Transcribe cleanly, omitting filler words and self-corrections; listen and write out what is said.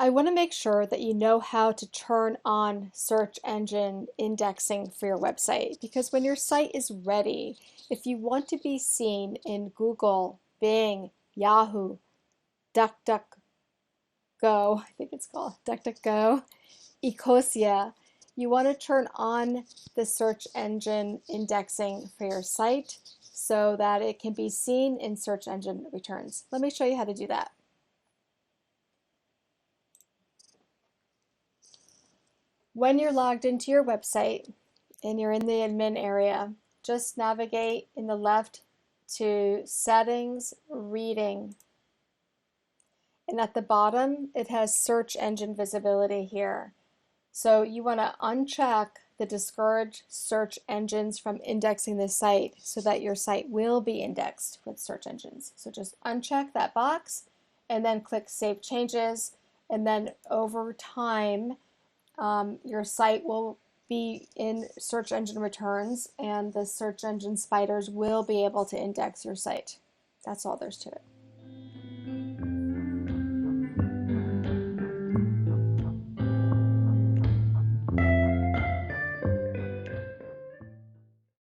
I want to make sure that you know how to turn on search engine indexing for your website, because when your site is ready, if you want to be seen in Google, Bing, Yahoo, DuckDuckGo, I think it's called DuckDuckGo, Ecosia, you want to turn on the search engine indexing for your site so that it can be seen in search engine returns. Let me show you how to do that. When you're logged into your website and you're in the admin area, just navigate in the left to Settings, Reading. And at the bottom, it has Search Engine Visibility here. So you want to uncheck the Discourage search engines from indexing the site so that your site will be indexed with search engines. So just uncheck that box and then click Save Changes. And then over time, your site will be in search engine returns and the search engine spiders will be able to index your site. That's all there's to it.